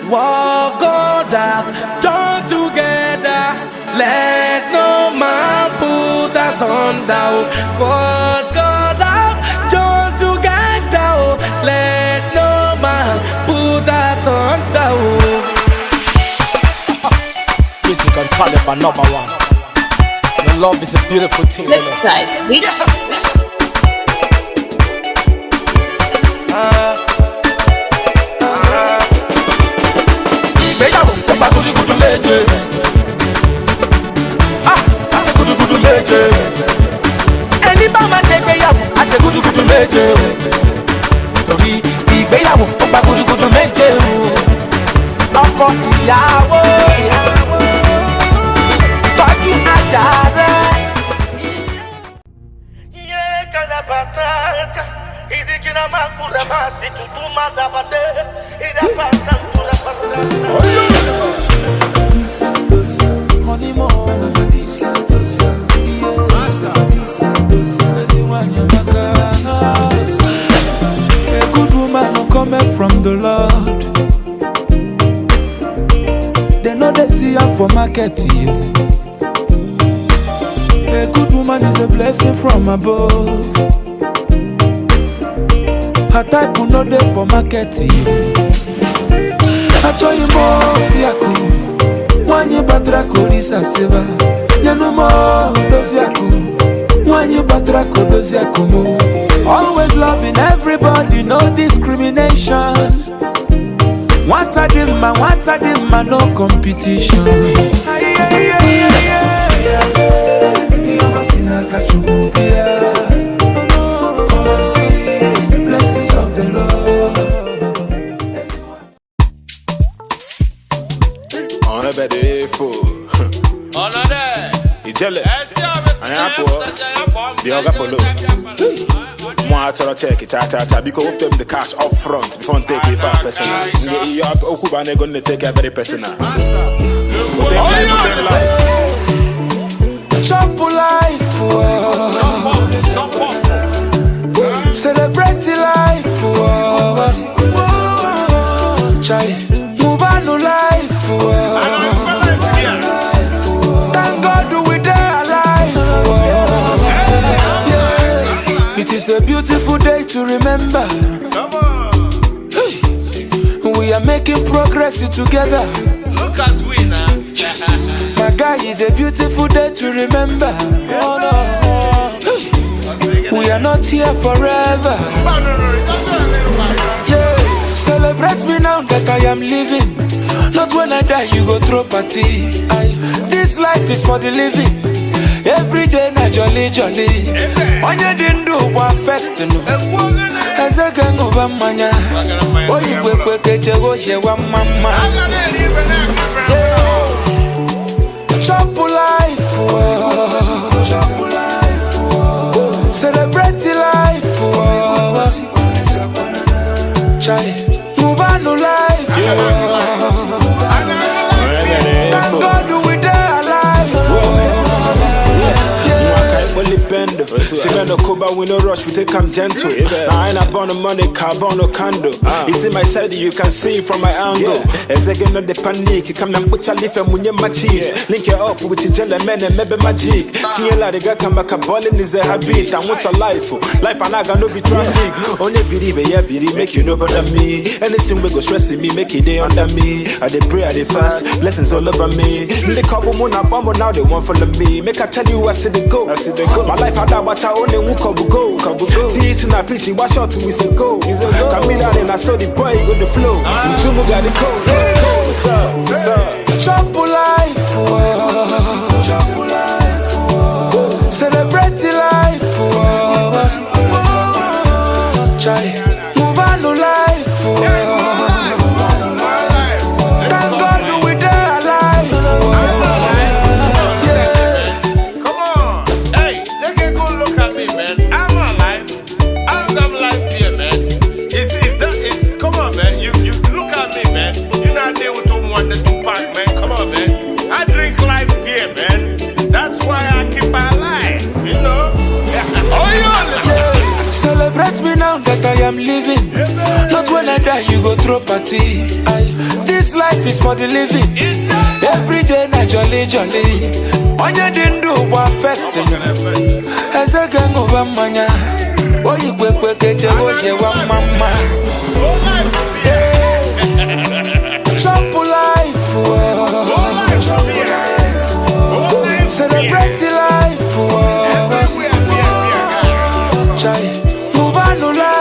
Walk on down, join together. Let no man put us on down. Walk on down, join together. Let no man put us on down. Music and talent are number one. Your love is a beautiful thing. Ẹni bá máa ṣe ìgbéyàwó, a ṣe gúdúgúdú méje o. Torí ìgbéyàwó ó gba gúdúgúdú méje o. Ọkọ ìyàwó tọ́jú ajá rẹ̀. Iye kada pasaka, idikina makula mati tutuma dabate, ida pasantu la parasa. A good woman no coming from the Lord. They know they see her for market. A good woman is a blessing from above. Her type will not there for market. I tell you more, Yaku. When you batrako lisa seva, you know more those Yaku. When you batrako those Yakumo. Always loving everybody, no discrimination. What a dimma, no competition. Come and see the blessings of the Lord. On a bed on a day. Ijele. Ayapo. Bioga polo. Moi to check it, cha because of them the cash up front before take it 5%. You up Okubane gonna take a very personal. Chop life, celebrate life, chai, move on to life. Thank God we there alive. It is a beautiful day to remember. We are making progress together. Look at we now. My guy, is a beautiful day to remember. Oh, no. We are not here forever. Yeah, celebrate me now that I am living. Not when I die, you go throw party. This life is for the living. Every day na jolly. On your dindu wa festino. As a gang of a mania. Oh, you will quick wa mama. Chop life, celebrate life, chai, move on to life. Thank God we there alive. See me no coba, we no rush, we take come gentle. I ain't born on money, carbon or candle. You see my side, you can see from my angle. As again, not the panic, you come and put your leaf and when my cheese. Link it up with the jelly man and maybe magic. See you like the come back a ballin' is a habit. And what's a life? Life and I got no be traffic. Only believe, make you know better me. Anything we go stressing me, make it day under me. I dey pray, I dey fast, blessings all over me. The couple moon up, now they want follow me. Make I tell you I see the go. My life had that watch I only who go. Tease in a pitch, wash out to me say go. Camila and I saw the boy go the flow. Mutumu got the code. What's up? Chop life, celebrate life, chai, move on to life. Thank God we there alive. Come on, hey, take a good look at me, man. I'm alive. I'm alive here, man. Come on, man. You look at me, man. You're not there with 2 1 2 pack, man. Come on, man. I drink life here, man. That's why I keep my life, you know. Celebrate me now that I am living. Not when I die, you go throw party. This life life is for the living. Every day na jolly jolly. Onya dindu wa festival. Eze gengu wa manya. Oyi kwe keje oje wa mama. Chop life, celebrate life, move on to life.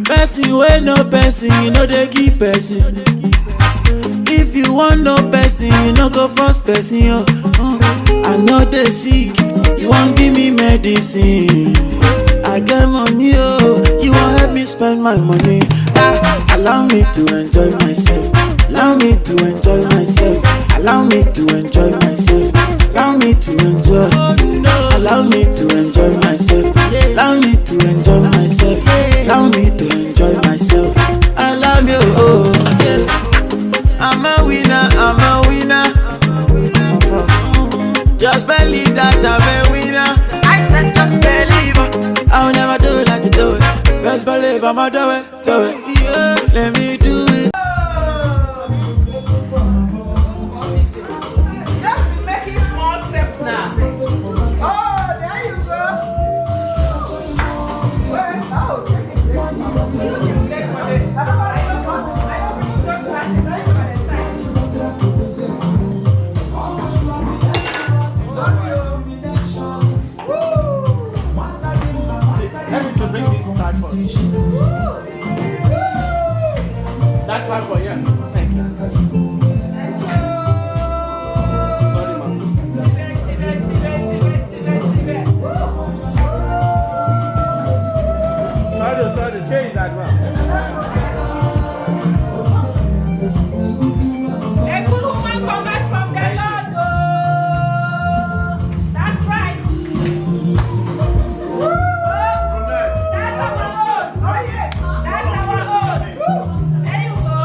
Person wey no person, you know they give person. If you want no person, you no go force person. I know they sick, you won't give me medicine. I get money, you won't help me spend my money. Allow me to enjoy myself. Allow me to enjoy myself. Allow me to enjoy myself. Allow me to enjoy. Allow me to enjoy myself. Allow me to enjoy myself. Allow me to enjoy myself. Allow me, oh yeah. I'm a winner. I'm a winner. Just believe that I'm a winner. I said just believe. I'll never do it like you do it. Best believe I'ma do it, do it. Yeah, let me do it. Just making small steps now. Oh, there you go. Let me to bring this card for you. That card for you. Thank you. Sorry, ma'am. Sorry, change that one. A good woman comes from the Lord. Oh. That's right. That's our own. Oh, yes. That's our own. There you go.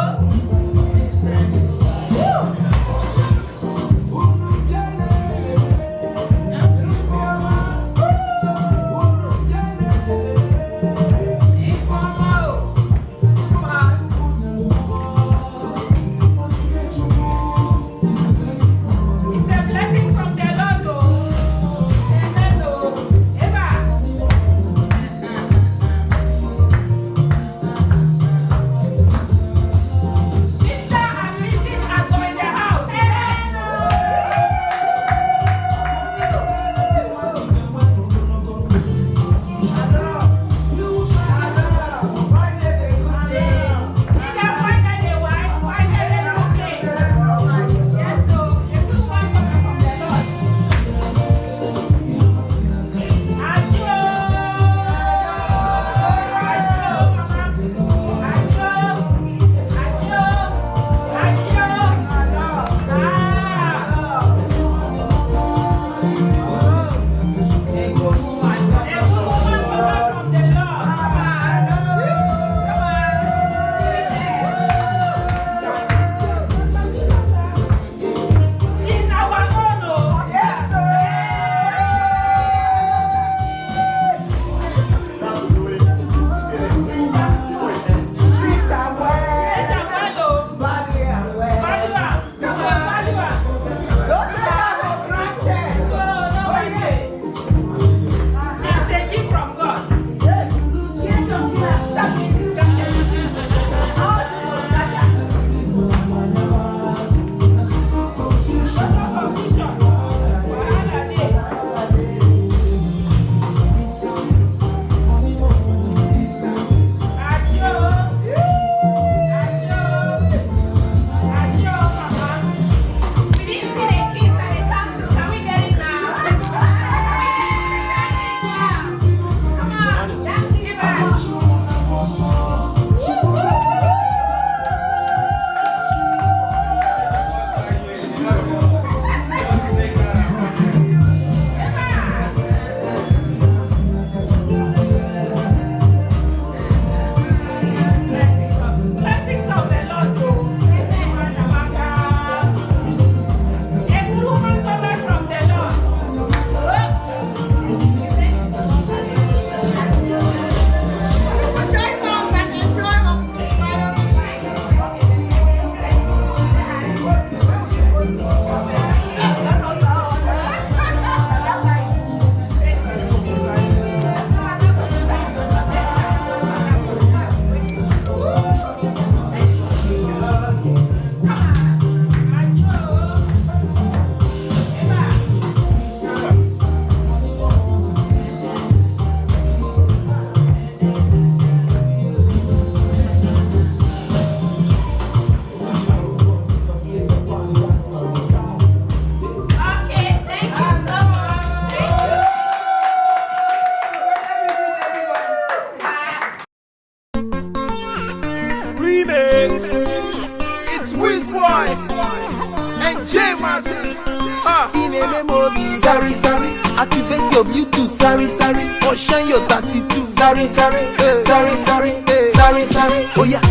memory. Sorry, sorry. Activate your Bluetooth. Sorry, sorry. Or shine your 32. Sorry, sorry. Sorry, sorry. Sorry, sorry. Oh yeah,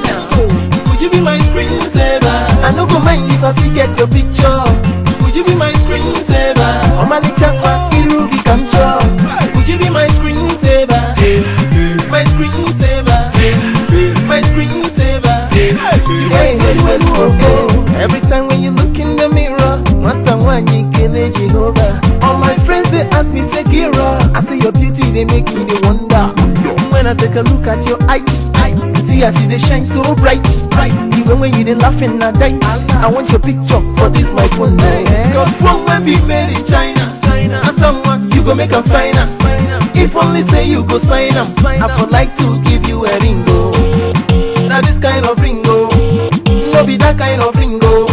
let's go. Would you be my screensaver? I no go mind if I forget your picture. Would you be my screensaver? I'm a chapa, Irugi Kamcho. Would you be my screensaver? My screensaver. My screensaver. Hey, every time when you look in the mirror, Jehovah. All my friends they ask me, say Gira, I say your beauty they make me they wonder. When I take a look at your eyes, see I see they shine so bright. Even when you they laughing I die. I want your picture for this my phone now. Cause from when we made in China, and someone you go make a finer. If only say you go sign up, I would like to give you a ringo. Now this kind of ringo, no be that kind of ringo.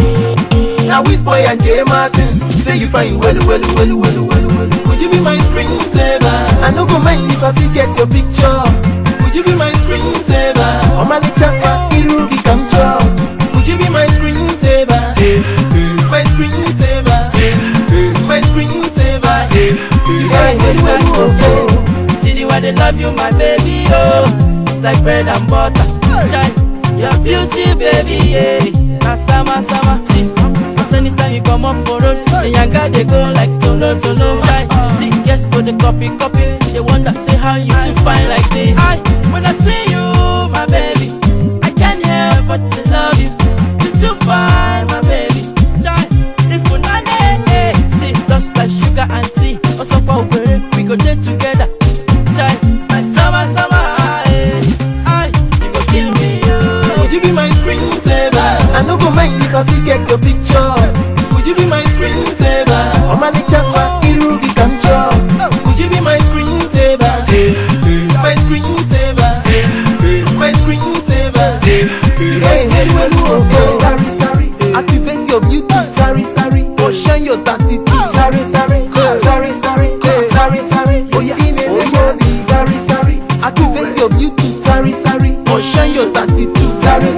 Now Wiz Boy and J Martin say you fine well. Would you be my screensaver? I no go mind if I forget your picture. Would you be my screensaver? Oh my chapa, Irugi Kamcho. Would you be my screensaver? My screensaver. My screensaver. See the way they love you, my baby, oh. It's like bread and butter. Chai, your beauty, baby, yeah. Now summer, see. Cause anytime you come up for road, the young guy they go like tolo. Chai, see, yes, go the copy. They wonder, say how you to find like this. When I see you, my baby, I can't help but to love you. You too fine, my baby. Chai, if we not see, just like sugar and tea. Also, we go there together. Chai, my summer, you go kill me, Would you be my screensaver? I no go mind if I forget your picture. Would you be my screensaver? Oh my chapa, Irugi Kamcho. Would you be my screensaver? My screensaver. My screensaver. Hey, sorry. Activate your Bluetooth. Sorry. Or shine your 32. Sorry. Oh yeah, sorry. Activate your Bluetooth. Sorry. Or shine your 32. Sorry.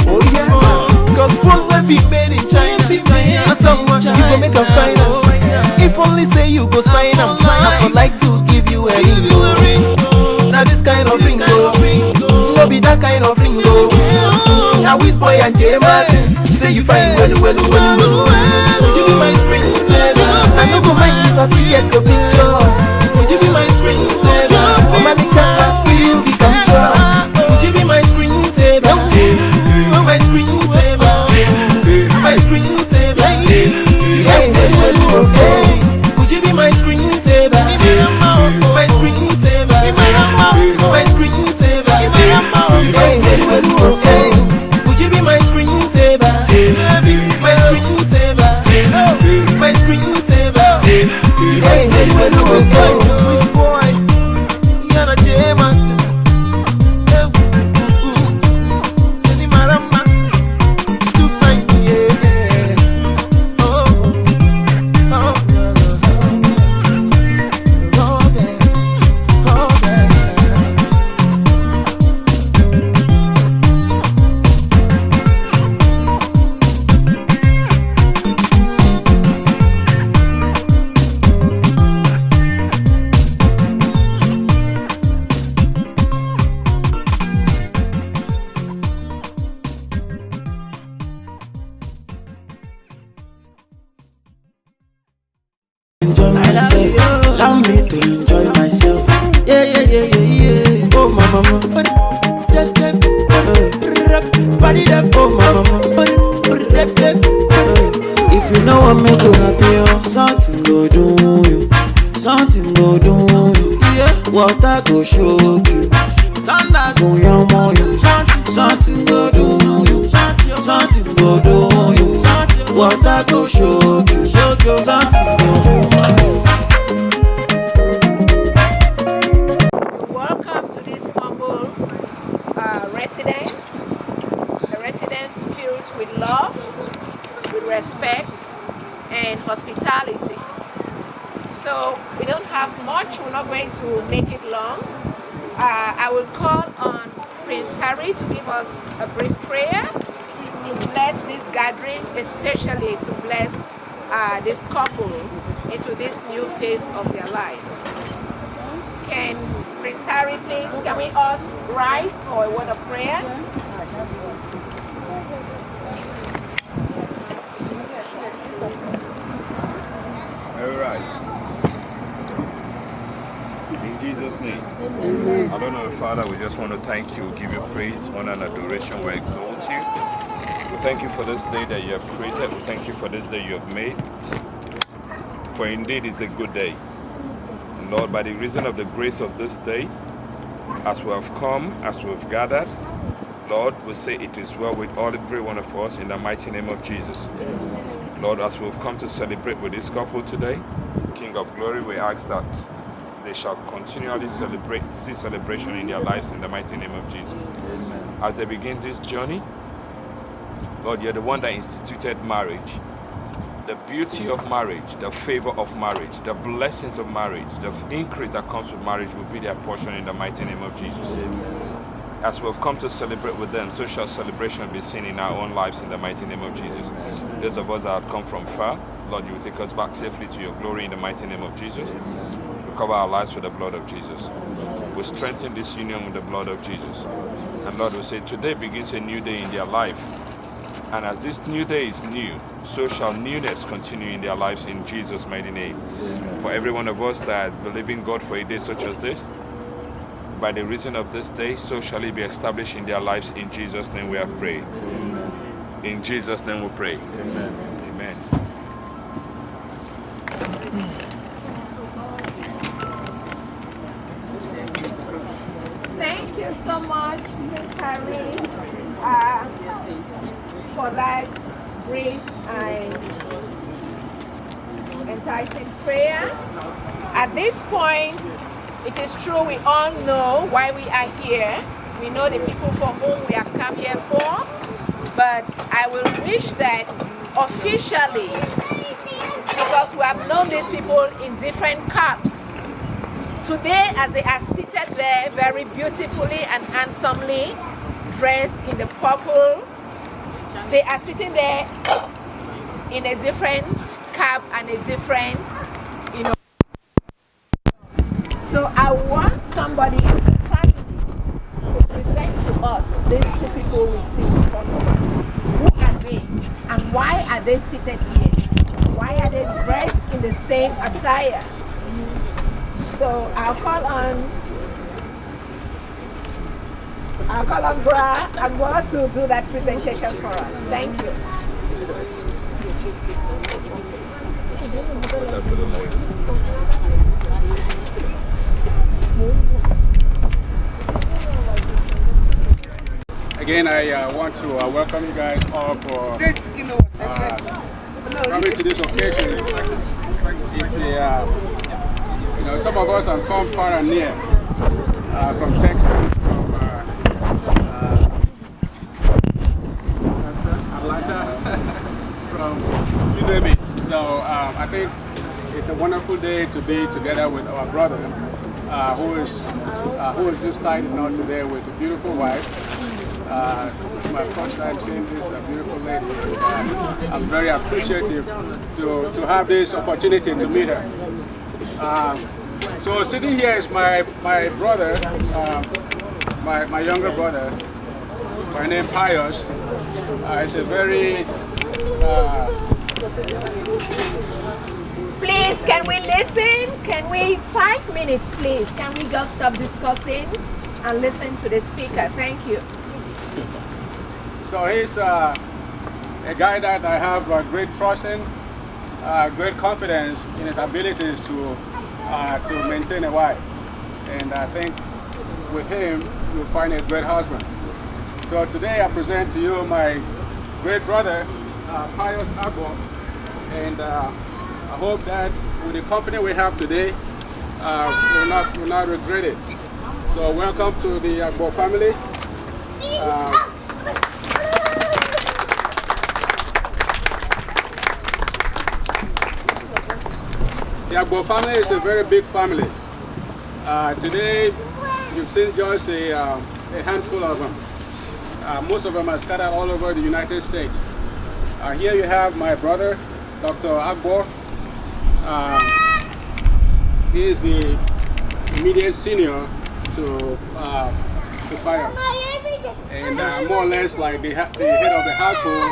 Oh yeah. Cause one will be made in China. And someone you go make a final. If only say you go sign up, I would like to give you a ringo. Now this kind of ringo, no be that kind of ringo. Now Wiz Boy and J Martin say you fine well. Would you be my screensaver? I no go mind if I forget your picture. Would you be my screensaver? Oh my chapa, Irugi Kamcho. Would you be my screensaver? My screensaver. My screensaver. Hey. Would you be my screensaver? My screensaver. My screensaver. Hey. Would you be my screensaver? My screensaver. My screensaver. Hey. Wiz Boy, Yana J Martin. Seni marama, too fine, yeah. Oh, enjoy myself. Allow me to enjoy myself. Yeah. Oh my mama. Oh my mama. If you know what make you happy, something go do you. Water go shock you. Thunder go yam on you. Something go do you. Water go shock you. Something go Welcome to this humble residence. A residence filled with love, with respect, and hospitality. So we don't have much. We're not going to make it long. I will call on Prince Harry to give us a brief prayer, to bless this gathering, especially to bless this couple into this new phase of their lives. Can Prince Harry please, can we all rise for a word of prayer? All right. In Jesus' name. I don't know, Father, we just want to thank you, give you praise, honor, and adoration. We exalt you. We thank you for this day that you have created. We thank you for this day you have made. For indeed it's a good day. And Lord, by the reason of the grace of this day, as we have come, as we have gathered, Lord, we say it is well with all every one of us in the mighty name of Jesus. Lord, as we have come to celebrate with this couple today, King of Glory, we ask that they shall continually see celebration in their lives in the mighty name of Jesus. As they begin this journey, Lord, you're the one that instituted marriage. The beauty of marriage, the favor of marriage, the blessings of marriage, the increase that comes with marriage will be their portion in the mighty name of Jesus. As we have come to celebrate with them, so shall celebration be seen in our own lives in the mighty name of Jesus. Those of us that have come from far, Lord, you will take us back safely to your glory in the mighty name of Jesus. We cover our lives with the blood of Jesus. We strengthen this union with the blood of Jesus. And Lord, we say today begins a new day in their life. And as this new day is new, so shall newness continue in their lives in Jesus' mighty name. For every one of us that is believing God for a day such as this, by the reason of this day, so shall it be established in their lives. In Jesus' name we have prayed. In Jesus' name we pray. Amen. Amen. Thank you so much, Prince Harry, for that brief and enticing prayer. At this point, it is true we all know why we are here. We know the people for whom we have come here for. But I will wish that officially, because we have known these people in different cups, today as they are seated there very beautifully and handsomely, dressed in the purple, they are sitting there in a different cup and a different, you know. So I want somebody in the family to present to us these two people we see in front of us. Who are they and why are they seated here? Why are they dressed in the same attire? So I'll call on Bra Agbo to do that presentation for us. Thank you. Again, I want to welcome you guys all for coming to this occasion. It's you know, some of us have come far and near, from Texas, from Atlanta, from you name it. So I think it's a wonderful day to be together with our brother, who is just tied in knot today with a beautiful wife. It's my first time seeing this beautiful lady. I'm very appreciative to have this opportunity to meet her. So sitting here is my brother, my younger brother, by name Pius. He's a very... Please, can we listen? Can we, 5 minutes please, can we just stop discussing and listen to the speaker? Thank you. So he's a guy that I have great trust in, great confidence in his abilities to maintain a wife. And I think with him, you'll find a great husband. So today I present to you my great brother, Pius Agbo. And I hope that with the company we have today, we'll not regret it. So welcome to the Agbo family. The Agbo family is a very big family. Today, you've seen just a handful of them. Most of them are scattered all over the United States. Here you have my brother, Dr. Agbo. He is the immediate senior to Pius, and more or less like the head of the household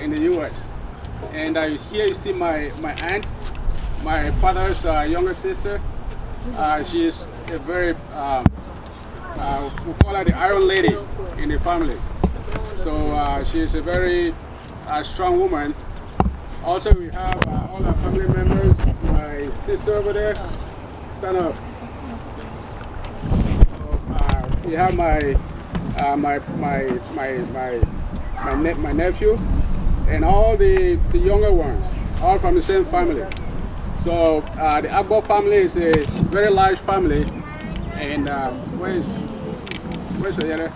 in the U.S. And here you see my aunt, my father's younger sister. She is a very, we call her the Iron Lady in the family. So she is a very strong woman. Also, we have all our family members. My sister over there, stand up. So, we have my nephew, and all the younger ones, all from the same family. So the Agbo family is a very large family, and where's the other?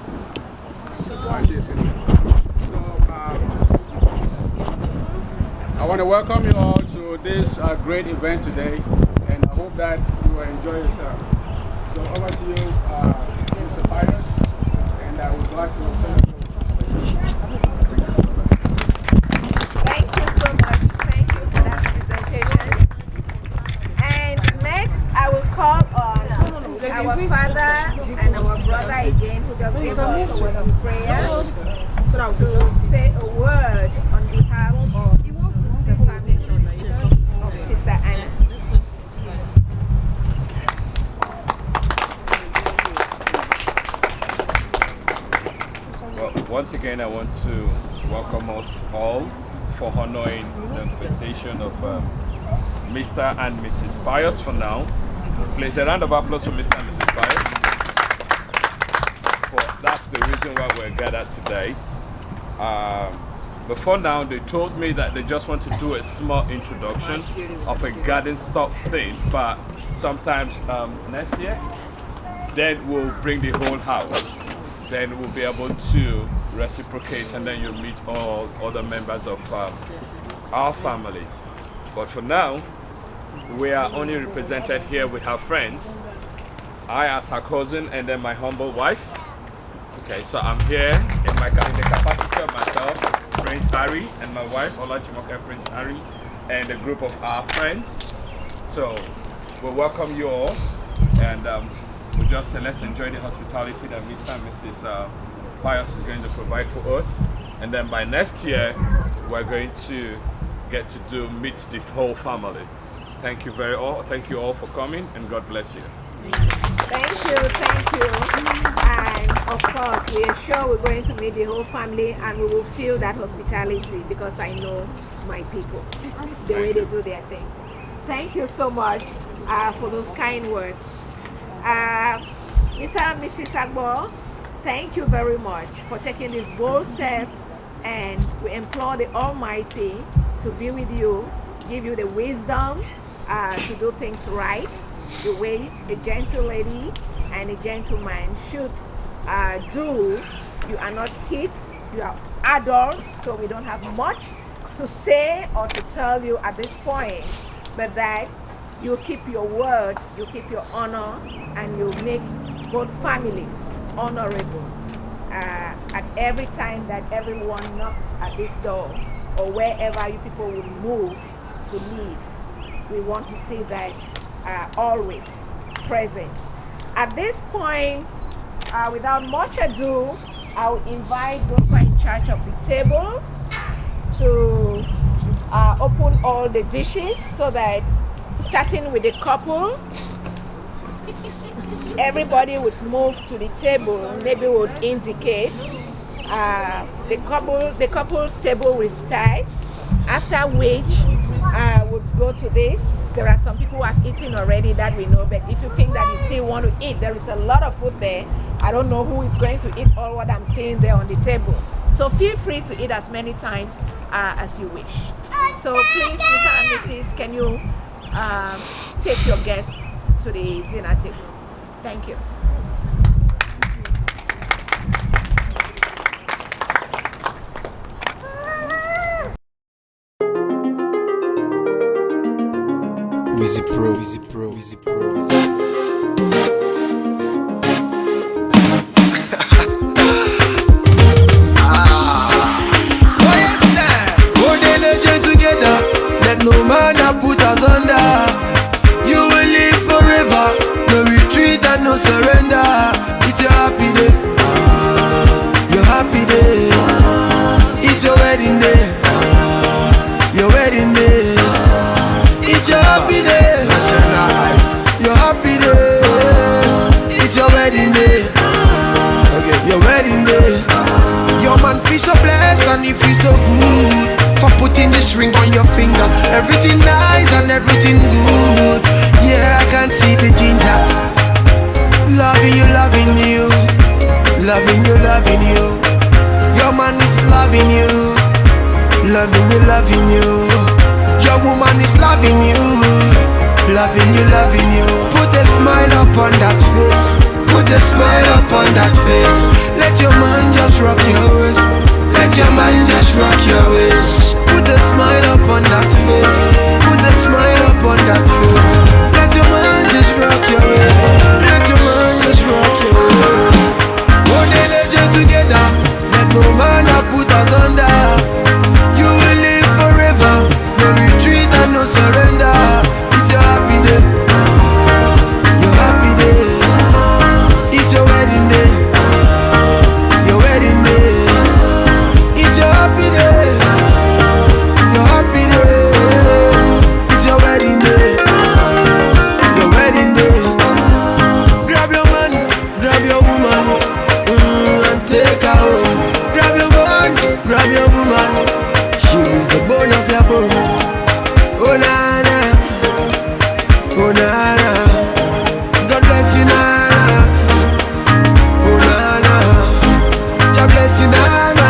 She's in there. I want to welcome you all to this great event today, and I hope that you will enjoy yourself. So over to you, Mr. Pius, and I would like to celebrate. Thank you so much. Thank you for that presentation. And next, I will call on our father and our brother again, who just gave us a word of prayer, to say a word on behalf of the family of Sister Anna. Well, once again, I want to welcome us all for honoring the invitation of Mr. and Mrs. Pius for now. Please, a round of applause for Mr. and Mrs. Pius. That's the reason why we're gathered today. Before now, they told me that they just want to do a small introduction of a garden stuff thing, but sometimes next year, then we'll bring the whole house. Then we'll be able to reciprocate, and then you'll meet all other members of our family. But for now, we are only represented here with her friends. I as her cousin, and then my humble wife. Okay, so I'm here in the capacity of myself, Prince Harry, and my wife, Olajimoke Prince Harry, and a group of our friends. So we welcome you all, and we just say let's enjoy the hospitality that Mr. and Mrs. Pius is going to provide for us. And then by next year, we're going to get to meet the whole family. Thank you all for coming, and God bless you. Thank you. And of course, we are sure we're going to meet the whole family, and we will feel that hospitality because I know my people, the way they do their things. Thank you so much for those kind words. Mr. and Mrs. Agbo, thank you very much for taking this bold step, and we implore the Almighty to be with you, give you the wisdom to do things right, the way a gentle lady and a gentleman should do. You are not kids, you are adults, so we don't have much to say or to tell you at this point, but that you keep your word, you keep your honor, and you make both families honorable at every time that everyone knocks at this door or wherever you people will move to live. We want to see that always present. At this point, without much ado, I will invite those who are in charge of the table to open all the dishes, so that starting with the couple, everybody would move to the table, maybe would indicate. The couple's table will start, after which would go to this. There are some people who have eaten already that we know, but if you think that you still want to eat, there is a lot of food there. I don't know who is going to eat all what I'm seeing there on the table. So feel free to eat as many times as you wish. So please, Mr. and Mrs., can you take your guest to the dinner table? Thank you. Wizzy Pro, Wizzy Pro, Wizzy Pro, Wizzy Pro. no man that put us under. You will live forever, no retreat and no surrender. It's your happy day, your happy day. It's your wedding day, your wedding day. It's your happy day, your happy day. It's your wedding day, your wedding day. Your man feel so blessed and he feel so good for putting this ring on your finger. Everything nice and everything good. Yeah, I can see the ginger. Loving you, loving you. Loving you, loving you. Your man is loving you. Loving you, loving you. Your woman is loving you. Loving you, loving you. Put a smile upon that face. Put a smile upon that face. Let your man just rock your waist. Let your man just rock your waist. Put a smile upon that face. Put a smile upon that face. Let your man just rock your waist. Let your man just rock your waist. One day let's get together. Let no man that put us under. You will live forever. No retreat and no surrender. It's your happy day, your happy day. It's your wedding day, your wedding day. It's your happy day, your happy day. It's your wedding day, your wedding day. Grab your man, grab your woman, and take her home. Grab your man, grab your woman. She is the bone of your bone. Oh na na, oh na na. God bless you na na. Oh na na, God bless you na na.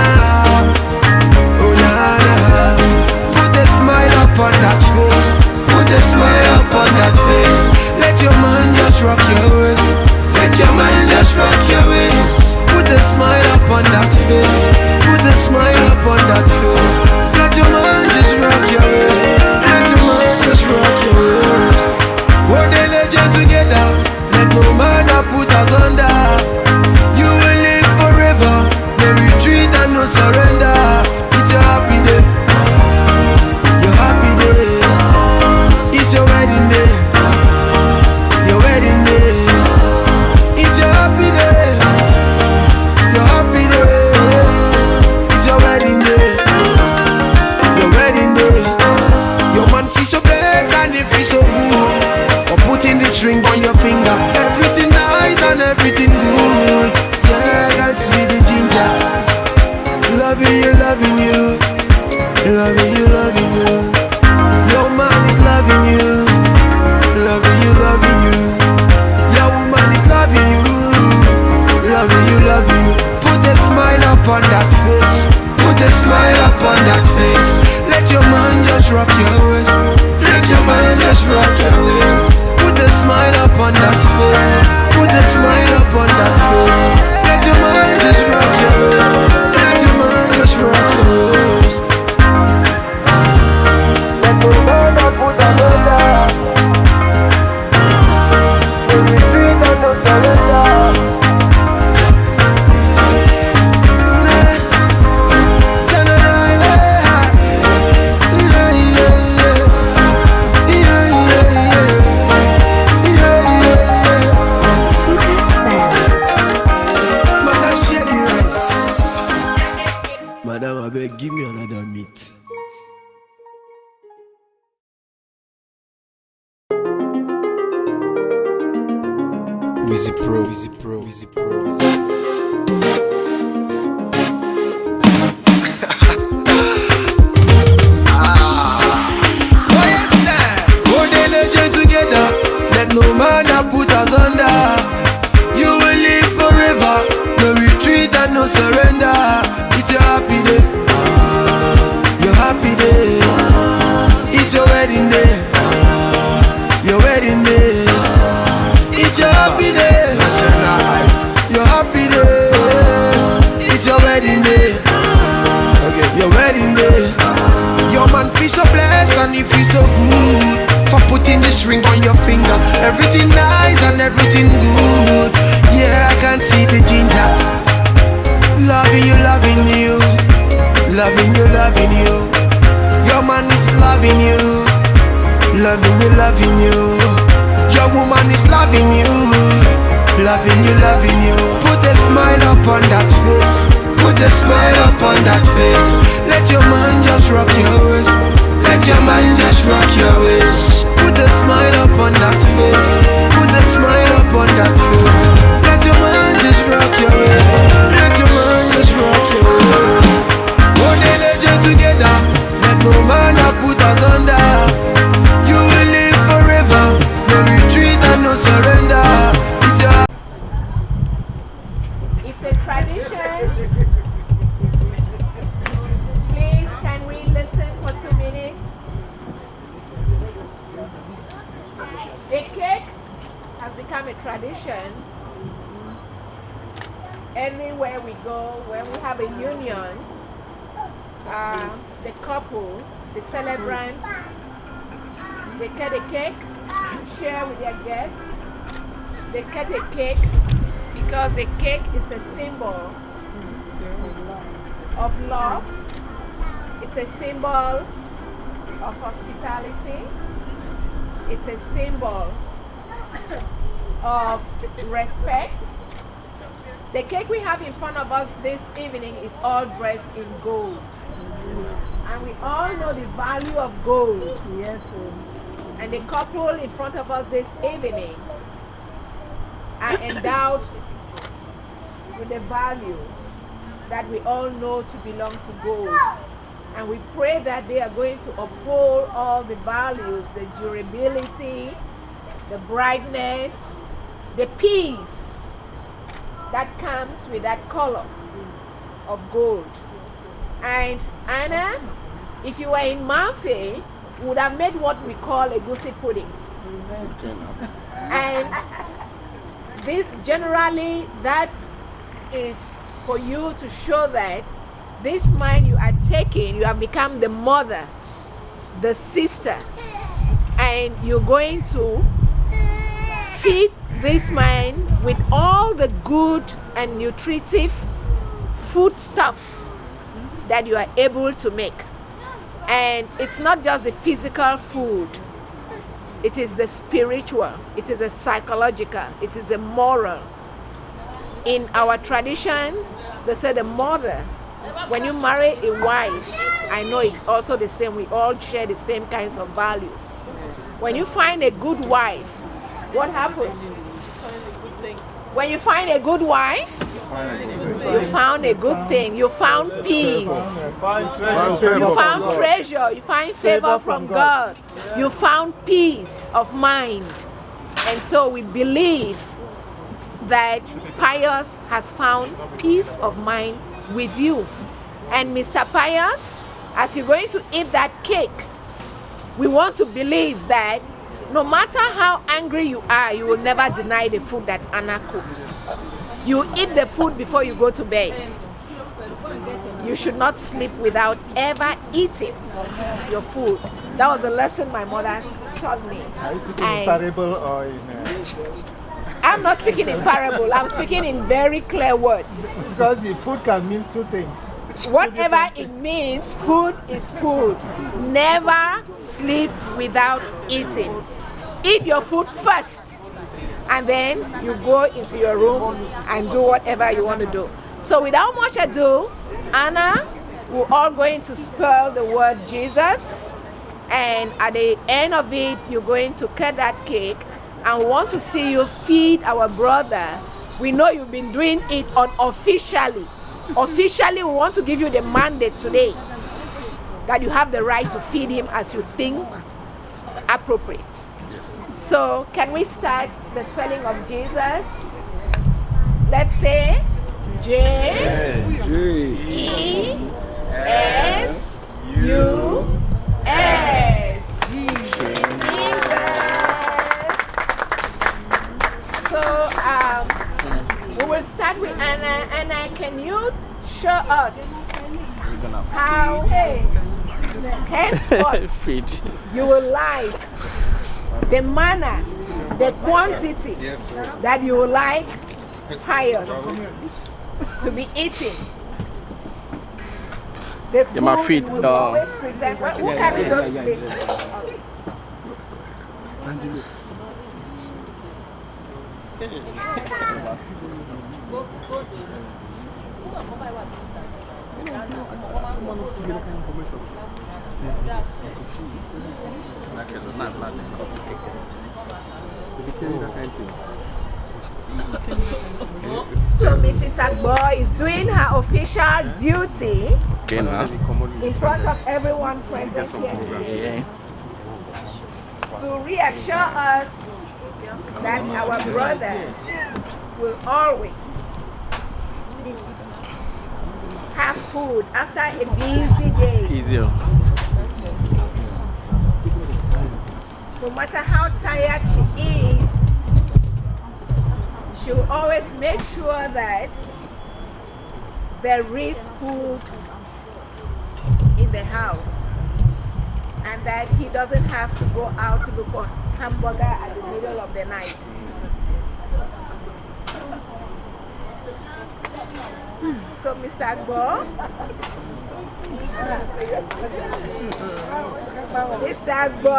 Oh na na. Put a smile upon that face. Put a smile upon that face. Let your man just rock your waist. Let your man just rock your waist. Put a smile upon that face. Put a smile upon that face. Let your man just rock your waist. Let your man just rock your waist. One day let's get together. Let no man that put us under. You will live forever. No retreat and no surrender. It's your happy day, your happy day. It's your wedding day, your wedding day. It's your happy day, your happy day. It's your wedding day, your wedding day. Your man feel so blessed and he feel so good for putting this ring on your finger. Everything nice and everything good. Yeah, I can see the ginger. Loving you, loving you. Loving you, loving you. Your man is loving you. Loving you, loving you. Your woman is loving you. Loving you, loving you. Put a smile upon that face. Put a smile upon that face. Let your man just rock your waist. Let your man just rock your waist. Put a smile upon that face. Put a smile upon that face. Let your man just rock your waist. Let your man just rock your waist. Let your man just put us under. No retreat and no surrender. Madam, I beg, give me another meat. Wizzy Pro, Wizzy Pro, Wizzy Pro, Wizzy Pro. Oh yes, sir. One day let's get together. Let no man that put us under. You will live forever. No retreat and no surrender. It's your happy day, your happy day. It's your wedding day, your wedding day. It's your happy day, your happy day. It's your wedding day, your wedding day. Your man feel so blessed and he feel so good for putting this ring on your finger. Everything nice and everything good. Yeah, I can see the ginger. Loving you, loving you. Loving you, loving you. Your man is loving you. loving you, loving you. Your woman is loving you, loving you, loving you. Put a smile upon that face, put a smile upon that face. Let your man just rock your waist, let your man just rock your waist. Put a smile upon that face, put a smile upon that face. Let your man just rock your waist, let your man just rock your waist. One day let's get together, let no man put us under. You will live forever, no retreat and no surrender. It's a tradition. Please, can we listen for 2 minutes? A cake has become a tradition. Anywhere we go, when we have a union, the couple, the celebrants, they cut a cake, share with their guests. They cut a cake because a cake is a symbol of love. It's a symbol of hospitality. It's a symbol of respect. The cake we have in front of us this evening is all dressed in gold. And we all know the value of gold. Yes, sir. And the couple in front of us this evening are endowed with the value that we all know to belong to gold. And we pray that they are going to uphold all the values, the durability, the brightness, the peace that comes with that color of gold. And Anna, if you were in Mafe, would have made what we call a goosey pudding. And this, generally, that is for you to show that this man you are taking, you have become the mother, the sister, and you're going to feed this man with all the good and nutritive food stuff that you are able to make. And it's not just the physical food, it is the spiritual, it is the psychological, it is the moral. In our tradition, they say the mother, when you marry a wife, I know it's also the same, we all share the same kinds of values. When you find a good wife, what happens? When you find a good wife, you found a good thing, you found peace, you found treasure, you find favor from God, you found peace of mind. And so we believe that Pius has found peace of mind with you. And Mr. Pius, as you're going to eat that cake, we want to believe that no matter how angry you are, you will never deny the food that Anna cooks. You eat the food before you go to bed. You should not sleep without ever eating your food. That was a lesson my mother taught me. Are you speaking in parable or in... I'm not speaking in parable. I'm speaking in very clear words. Because the food can mean two things. Whatever it means, food is food. Never sleep without eating. Eat your food first, and then you go into your room and do whatever you want to do. So without much ado, Anna, we're all going to spell the word Jesus, and at the end of it, you're going to cut that cake, and we want to see you feed our brother. We know you've been doing it unofficially. Officially, we want to give you the mandate today that you have the right to feed him as you think appropriate. Yes. So, can we start the spelling of Jesus? Let's say J-E-S-U-S. Jesus. So, we will start with Anna. Anna, can you show us how, henceforth, you will like the manner, the quantity that you would like Pius to be eating? The food will always present. Who carry those plates? So Mrs. Agbo is doing her official duty in front of everyone present here today to reassure us that our brother will always have food after a busy day. No matter how tired she is, she will always make sure that there is food in the house and that he doesn't have to go out to look for hamburger at the middle of the night. So Mr. Agbo, Mr. Agbo,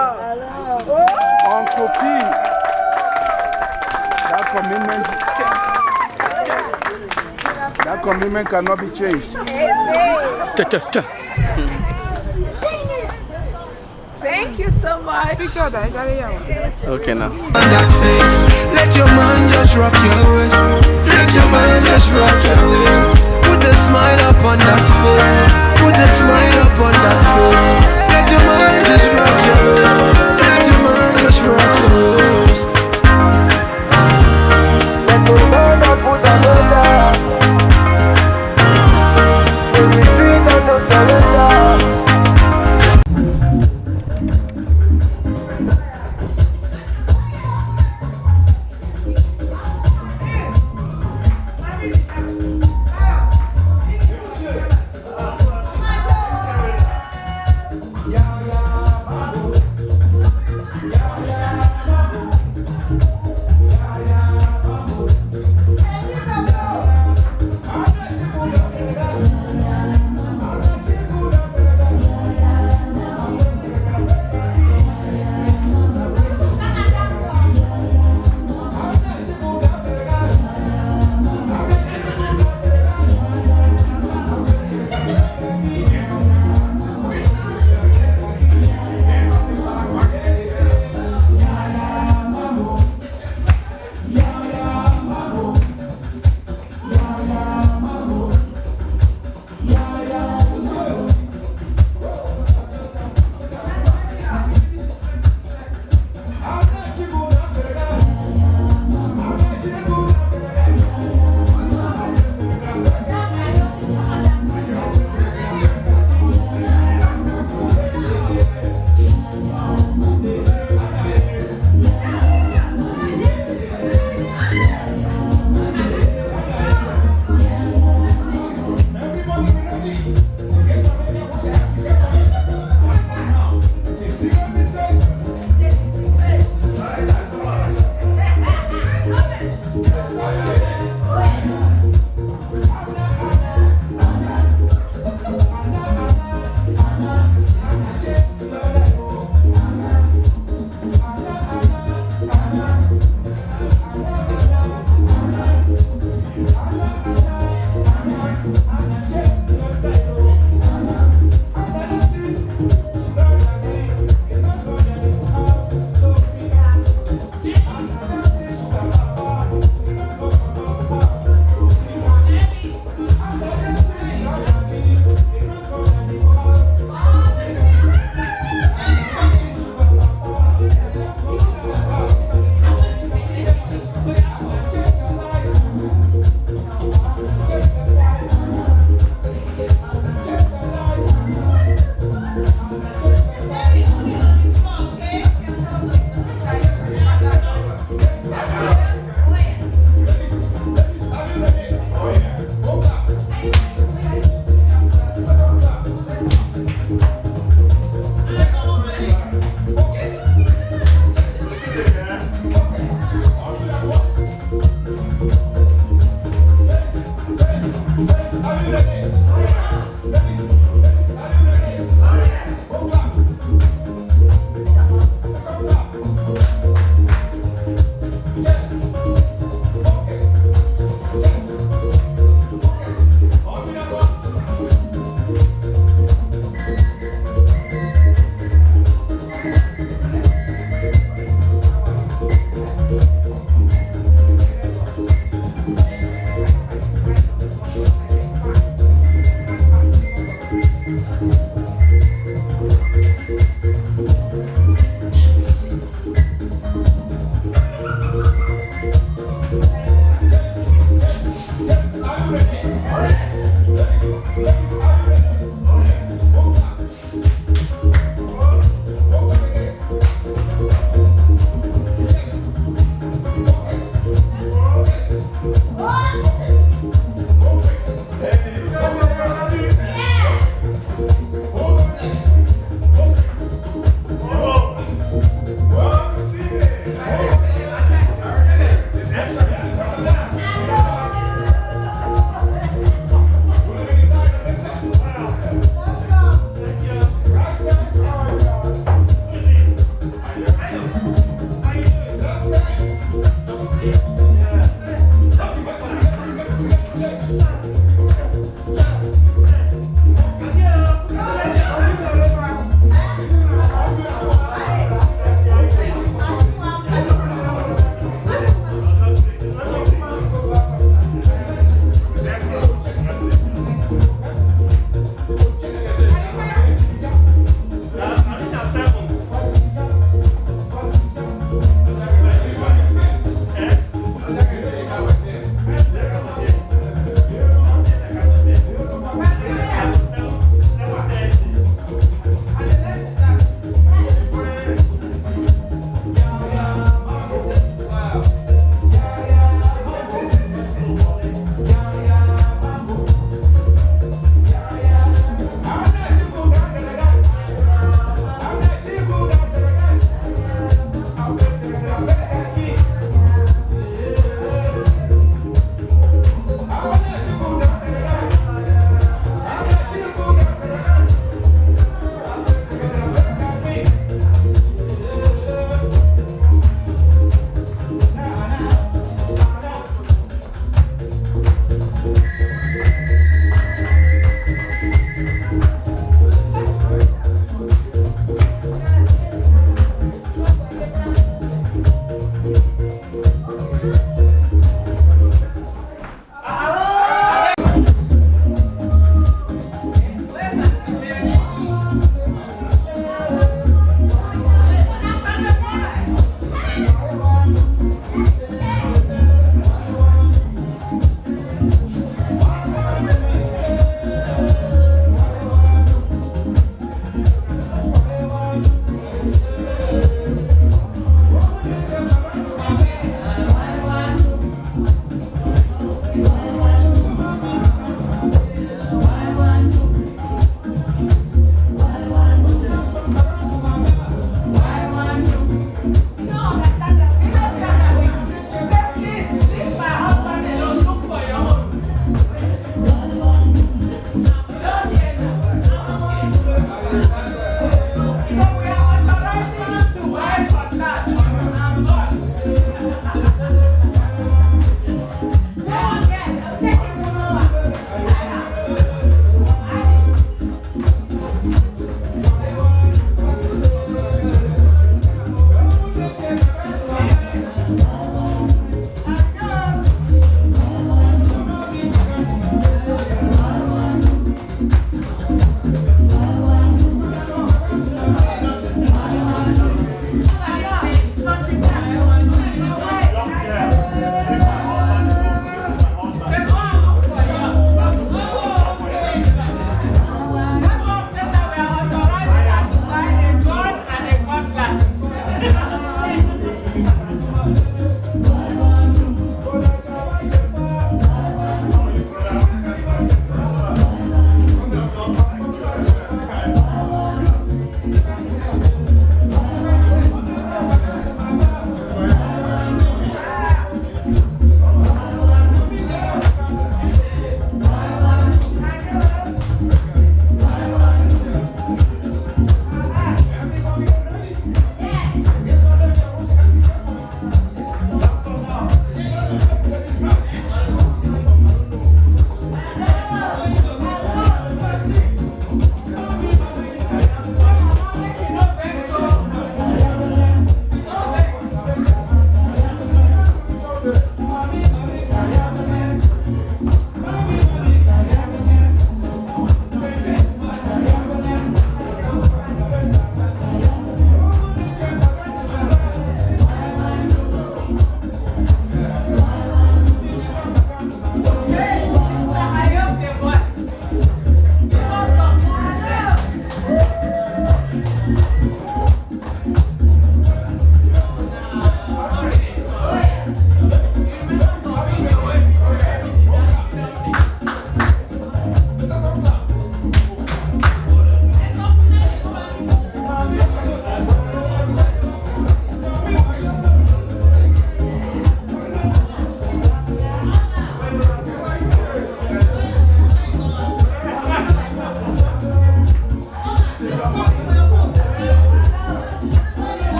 Uncle P, that commitment cannot be changed. Thank you so much. Okay, now. That face, let your man just rock your waist. Let your man just rock your waist. Put a smile up on that face. Put a smile up on that face. Let your man just rock your waist. Let your man just rock your waist. Let your man put another. No retreat and no surrender.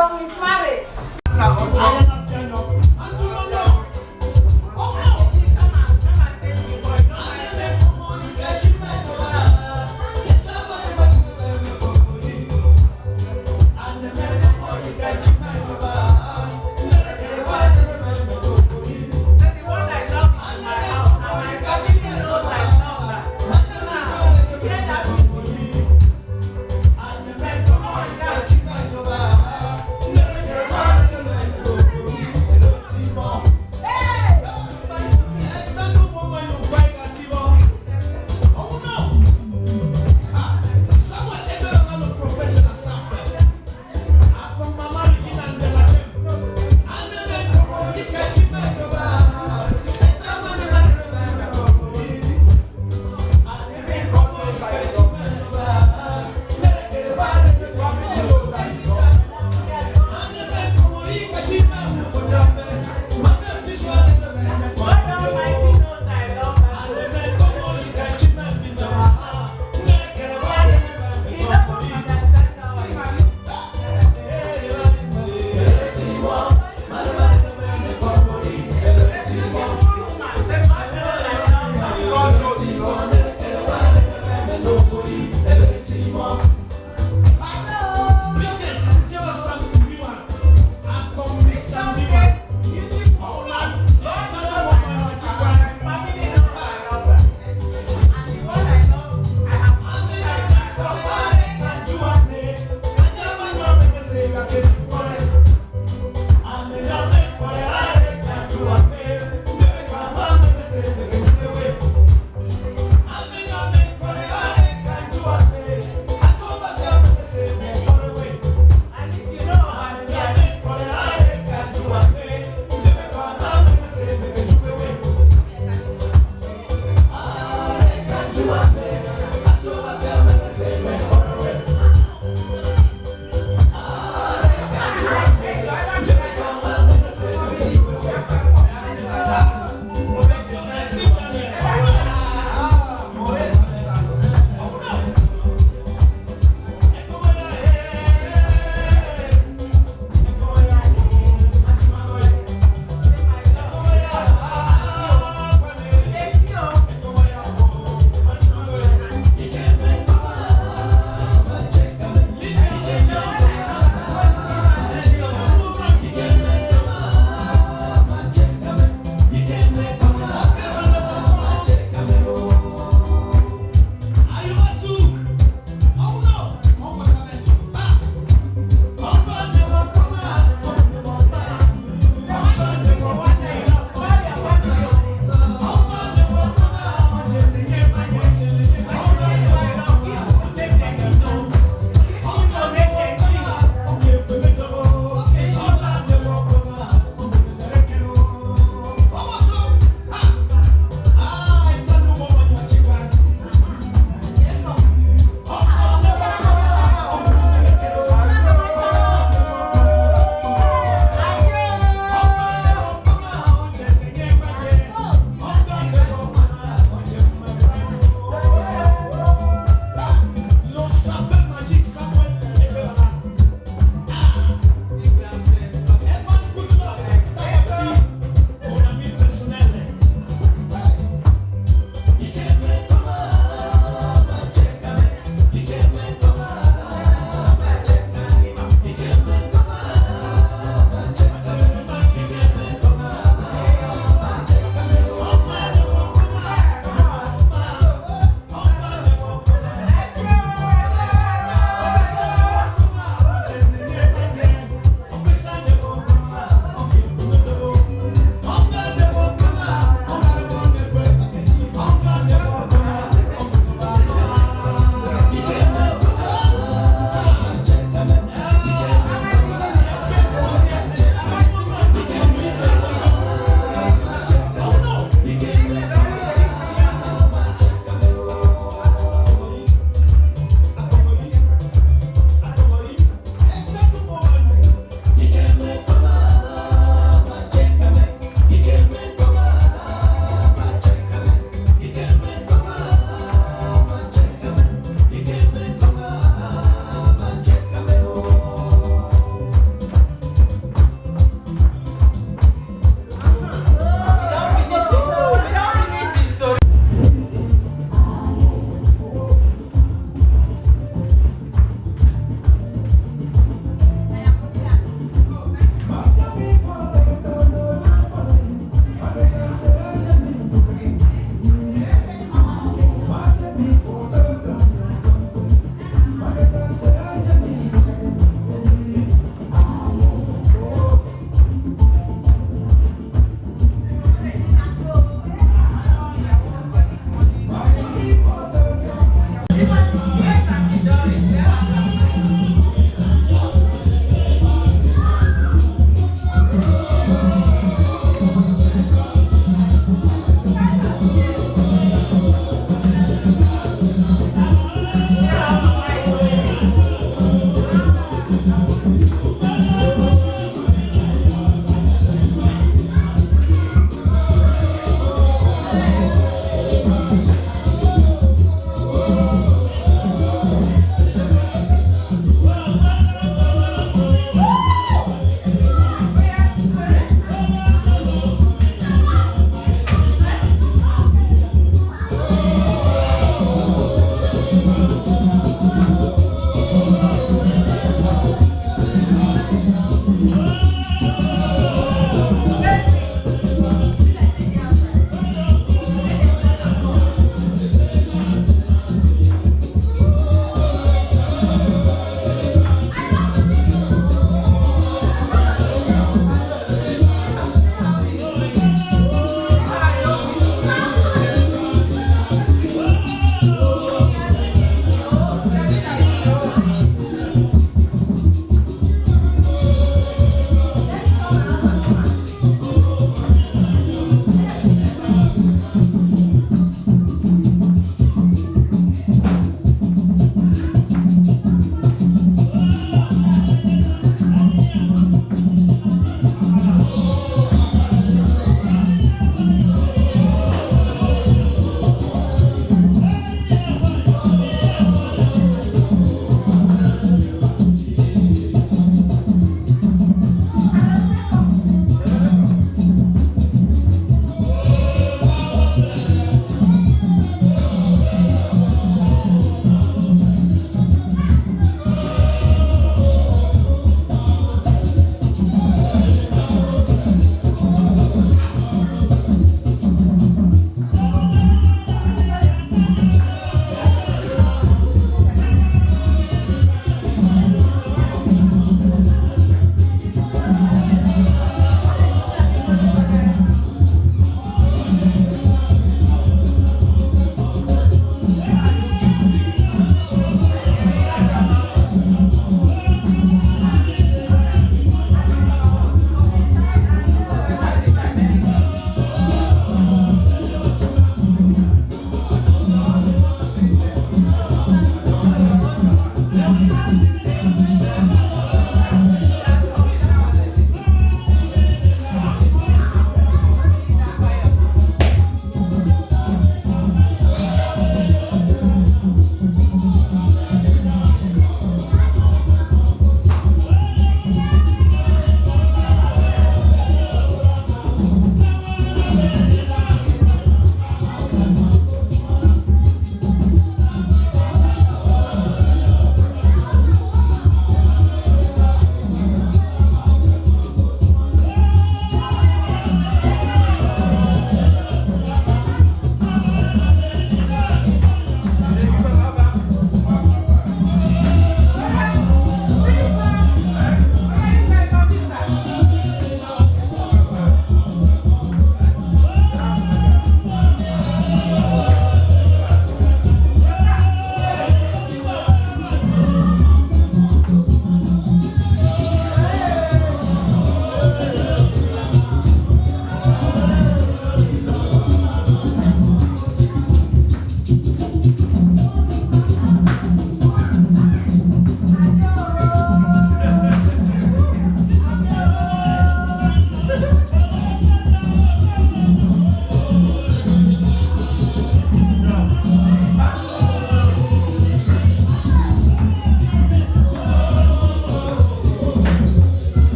Adam is married.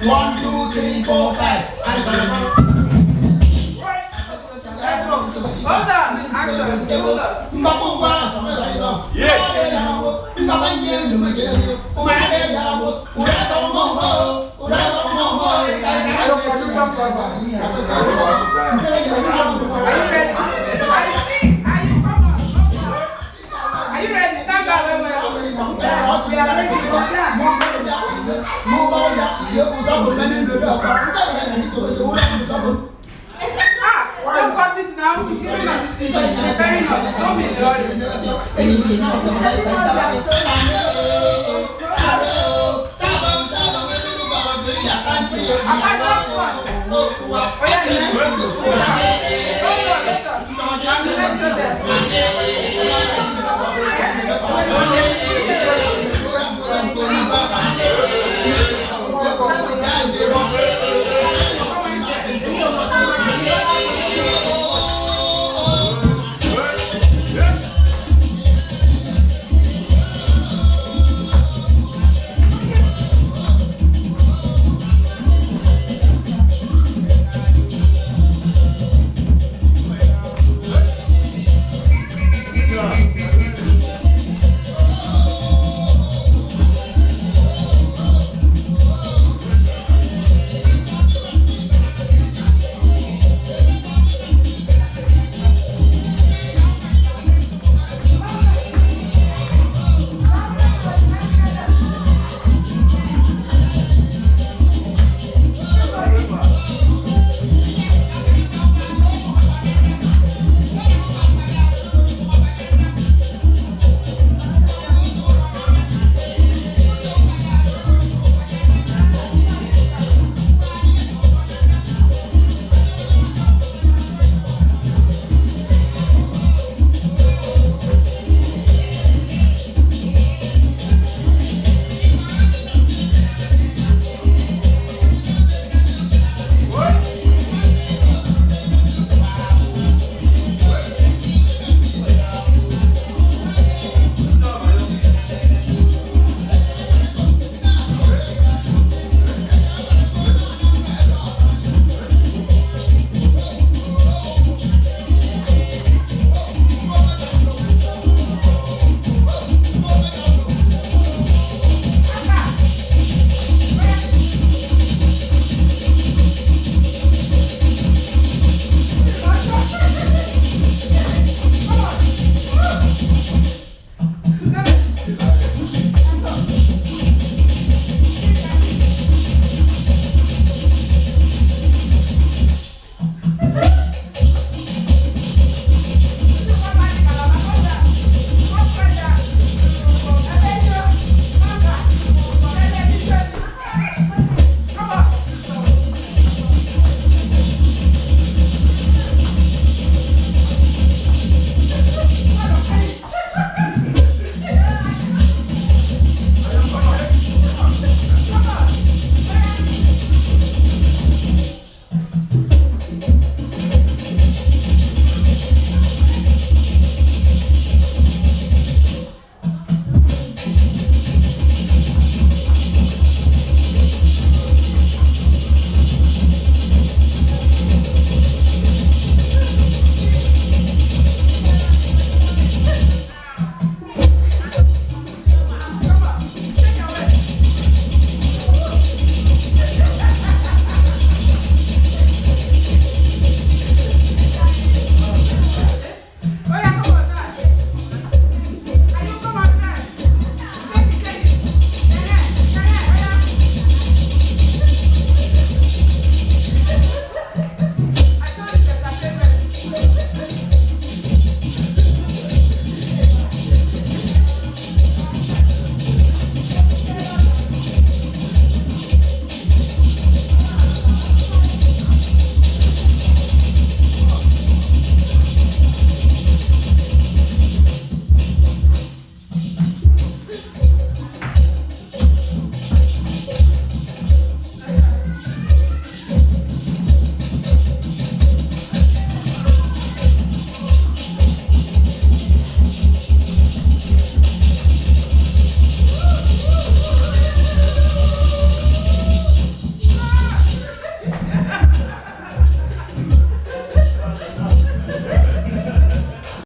1, 2, 3, 4, 5. Hold on, action. Hold on. Yes. Are you ready? Stand up. We are ready for that. Don't cut it now. It's very nice. Don't be